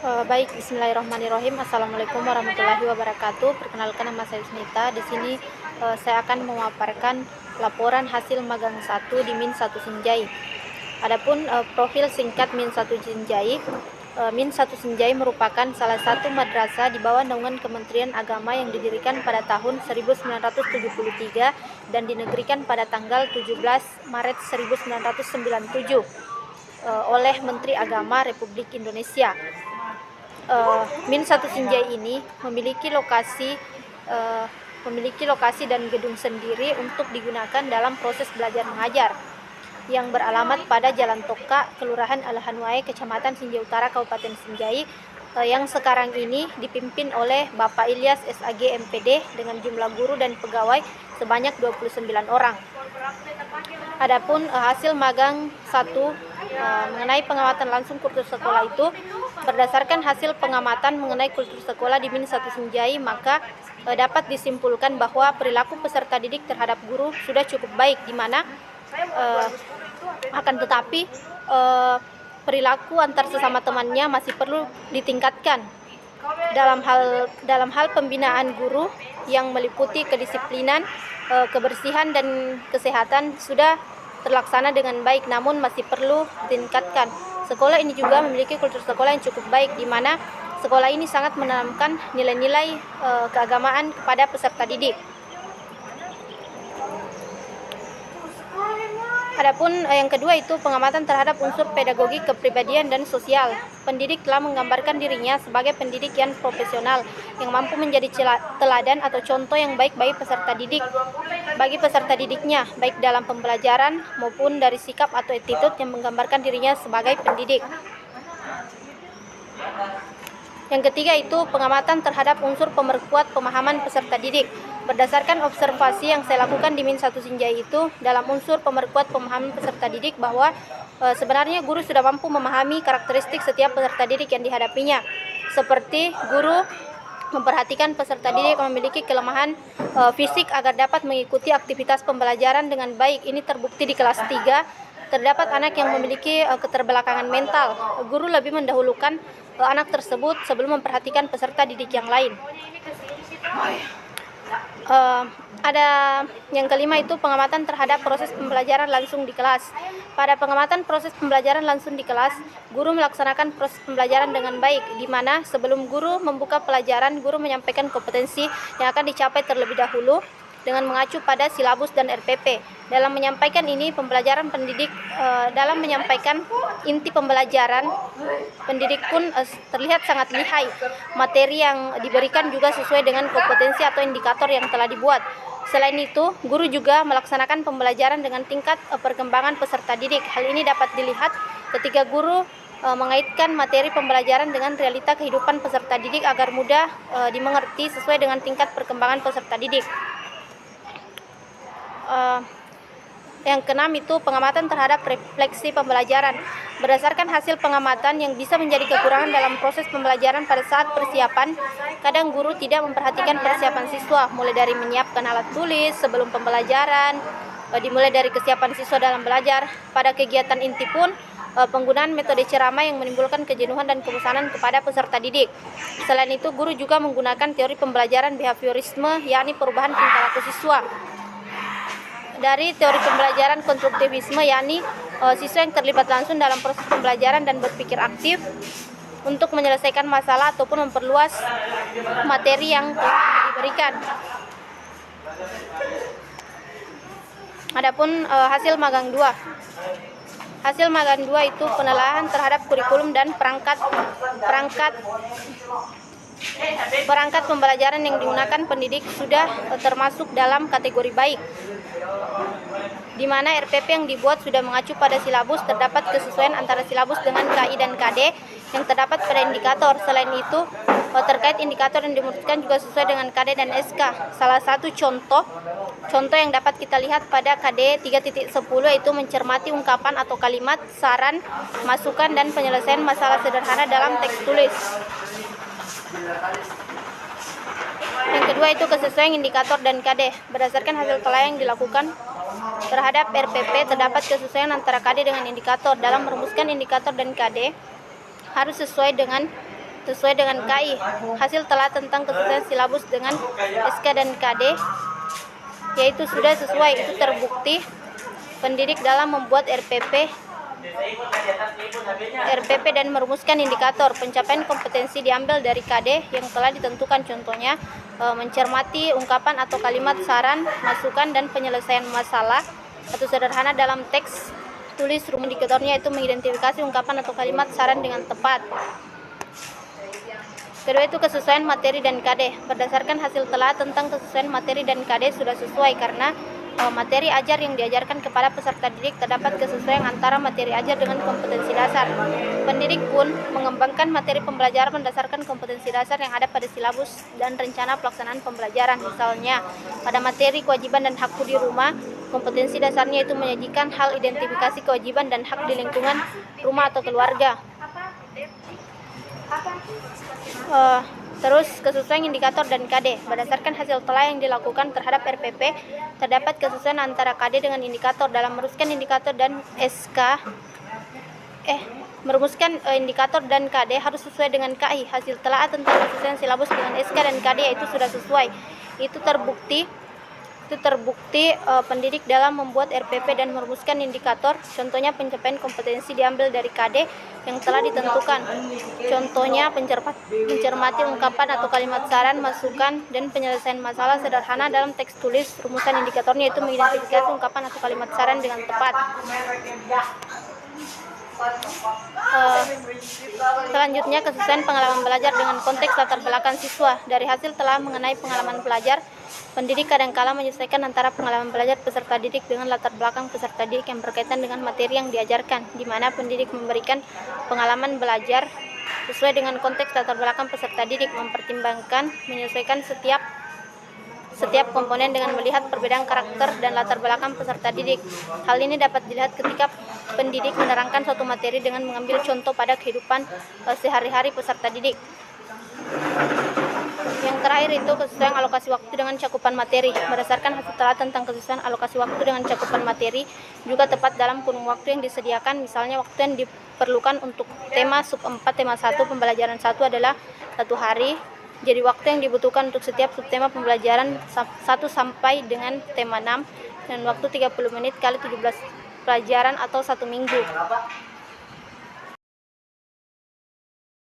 Baik, Bismillahirrahmanirrahim. Assalamualaikum warahmatullahi wabarakatuh. Perkenalkan, nama saya Isnita. Di sini saya akan memaparkan laporan hasil magang 1 di Min 1 Sinjai. Adapun profil singkat Min 1 Sinjai. Min 1 Sinjai merupakan salah satu madrasah di bawah naungan Kementerian Agama yang didirikan pada tahun 1973 dan dinegerikan pada tanggal 17 Maret 1997 oleh Menteri Agama Republik Indonesia. Min 1 Sinjai ini memiliki lokasi dan gedung sendiri untuk digunakan dalam proses belajar mengajar, yang beralamat pada Jalan Toka, Kelurahan Alahanwae, Kecamatan Sinjai Utara, Kabupaten Sinjai, yang sekarang ini dipimpin oleh Bapak Ilyas SAG MPD dengan jumlah guru dan pegawai sebanyak 29 orang. Adapun hasil magang 1 mengenai pengamatan langsung kultur sekolah itu, berdasarkan hasil pengamatan mengenai kultur sekolah di Min 1 Sinjai, maka dapat disimpulkan bahwa perilaku peserta didik terhadap guru sudah cukup baik, di mana akan tetapi perilaku antar sesama temannya masih perlu ditingkatkan. Dalam hal pembinaan guru yang meliputi kedisiplinan, kebersihan dan kesehatan sudah terlaksana dengan baik, namun masih perlu ditingkatkan. Sekolah ini juga memiliki kultur sekolah yang cukup baik, di mana sekolah ini sangat menanamkan nilai-nilai keagamaan kepada peserta didik. Adapun yang kedua itu pengamatan terhadap unsur pedagogi, kepribadian dan sosial. Pendidik telah menggambarkan dirinya sebagai pendidik yang profesional yang mampu menjadi teladan atau contoh yang baik bagi peserta didiknya, baik dalam pembelajaran maupun dari sikap atau attitude yang menggambarkan dirinya sebagai pendidik. Yang ketiga itu pengamatan terhadap unsur pemerkuat pemahaman peserta didik. Berdasarkan observasi yang saya lakukan di Min 1 Sinjai itu, dalam unsur pemerkuat pemahaman peserta didik bahwa sebenarnya guru sudah mampu memahami karakteristik setiap peserta didik yang dihadapinya. Seperti guru memperhatikan peserta didik yang memiliki kelemahan fisik agar dapat mengikuti aktivitas pembelajaran dengan baik. Ini terbukti di kelas 3. Terdapat anak yang memiliki keterbelakangan mental. Guru lebih mendahulukan anak tersebut sebelum memperhatikan peserta didik yang lain. Ada yang kelima itu pengamatan terhadap proses pembelajaran langsung di kelas. Pada pengamatan proses pembelajaran langsung di kelas, guru melaksanakan proses pembelajaran dengan baik, di mana sebelum guru membuka pelajaran, guru menyampaikan kompetensi yang akan dicapai terlebih dahulu dengan mengacu pada silabus dan RPP. Dalam menyampaikan inti pembelajaran, pendidik pun terlihat sangat lihai. Materi yang diberikan juga sesuai dengan kompetensi atau indikator yang telah dibuat. Selain itu, guru juga melaksanakan pembelajaran dengan tingkat perkembangan peserta didik. Hal ini dapat dilihat ketika guru mengaitkan materi pembelajaran dengan realita kehidupan peserta didik agar mudah dimengerti sesuai dengan tingkat perkembangan peserta didik. Yang keenam itu pengamatan terhadap refleksi pembelajaran. Berdasarkan hasil pengamatan yang bisa menjadi kekurangan dalam proses pembelajaran pada saat persiapan, kadang guru tidak memperhatikan persiapan siswa, mulai dari menyiapkan alat tulis sebelum pembelajaran, dimulai dari kesiapan siswa dalam belajar. Pada kegiatan inti pun penggunaan metode ceramah yang menimbulkan kejenuhan dan kebosanan kepada peserta didik. Selain itu, guru juga menggunakan teori pembelajaran behaviorisme, yakni perubahan tingkah laku siswa. Dari teori pembelajaran konstruktivisme, yakni siswa yang terlibat langsung dalam proses pembelajaran dan berpikir aktif untuk menyelesaikan masalah ataupun memperluas materi yang telah diberikan. Adapun hasil magang 2. Hasil magang 2 itu penelaahan terhadap kurikulum dan perangkat pembelajaran yang digunakan pendidik sudah termasuk dalam kategori baik, di mana RPP yang dibuat sudah mengacu pada silabus. Terdapat kesesuaian antara silabus dengan KI dan KD yang terdapat pada indikator. Selain itu, terkait indikator yang dimutuskan juga sesuai dengan KD dan SK. Salah satu contoh yang dapat kita lihat pada KD 3.10 yaitu mencermati ungkapan atau kalimat, saran, masukan, dan penyelesaian masalah sederhana dalam teks tulis. Yang kedua itu kesesuaian indikator dan KD. Berdasarkan hasil telah yang dilakukan terhadap RPP, terdapat kesesuaian antara KD dengan indikator. Dalam merumuskan indikator dan KD harus sesuai dengan sesuai dengan KI. Hasil telah tentang kesesuaian silabus dengan SK dan KD yaitu sudah sesuai, itu terbukti. Pendidik dalam membuat RPP dan merumuskan indikator pencapaian kompetensi diambil dari KD yang telah ditentukan, contohnya mencermati ungkapan atau kalimat saran, masukan, dan penyelesaian masalah. Atau sederhana dalam teks tulis rumus indikatornya itu mengidentifikasi ungkapan atau kalimat saran dengan tepat. Kedua itu kesesuaian materi dan KD. Berdasarkan hasil telah tentang kesesuaian materi dan KD sudah sesuai karena materi ajar yang diajarkan kepada peserta didik terdapat kesesuaian antara materi ajar dengan kompetensi dasar. Pendidik pun mengembangkan materi pembelajaran berdasarkan kompetensi dasar yang ada pada silabus dan rencana pelaksanaan pembelajaran. Misalnya, pada materi kewajiban dan hak di rumah, kompetensi dasarnya itu menyajikan hal identifikasi kewajiban dan hak di lingkungan rumah atau keluarga. Terus kesesuaian indikator dan KD. Berdasarkan hasil telah yang dilakukan terhadap RPP, terdapat kesesuaian antara KD dengan indikator. Dalam merumuskan indikator dan indikator dan KD harus sesuai dengan KI. Hasil telah tentang kesesuaian silabus dengan SK dan KD yaitu sudah sesuai. Itu terbukti pendidik dalam membuat RPP dan merumuskan indikator, contohnya pencapaian kompetensi diambil dari KD yang telah ditentukan, contohnya mencermati ungkapan atau kalimat saran, masukan, dan penyelesaian masalah. Sederhana dalam teks tulis rumusan indikatornya itu mengidentifikasi ungkapan atau kalimat saran dengan tepat. Selanjutnya kesesuaian pengalaman belajar dengan konteks latar belakang siswa. Dari hasil telah mengenai pengalaman belajar, pendidik kadangkala menyesuaikan antara pengalaman belajar peserta didik dengan latar belakang peserta didik yang berkaitan dengan materi yang diajarkan, di mana pendidik memberikan pengalaman belajar sesuai dengan konteks latar belakang peserta didik, mempertimbangkan menyesuaikan setiap komponen dengan melihat perbedaan karakter dan latar belakang peserta didik. Hal ini dapat dilihat ketika pendidik menerangkan suatu materi dengan mengambil contoh pada kehidupan sehari-hari peserta didik. Yang terakhir itu kesesuaian alokasi waktu dengan cakupan materi. Berdasarkan hasil telah tentang kesesuaian alokasi waktu dengan cakupan materi juga tepat dalam kurun waktu yang disediakan. Misalnya waktu yang diperlukan untuk tema sub 4 tema 1 pembelajaran 1 adalah 1 hari. Jadi waktu yang dibutuhkan untuk setiap subtema pembelajaran 1 sampai dengan tema 6 dan waktu 30 menit kali 17 pelajaran atau 1 minggu.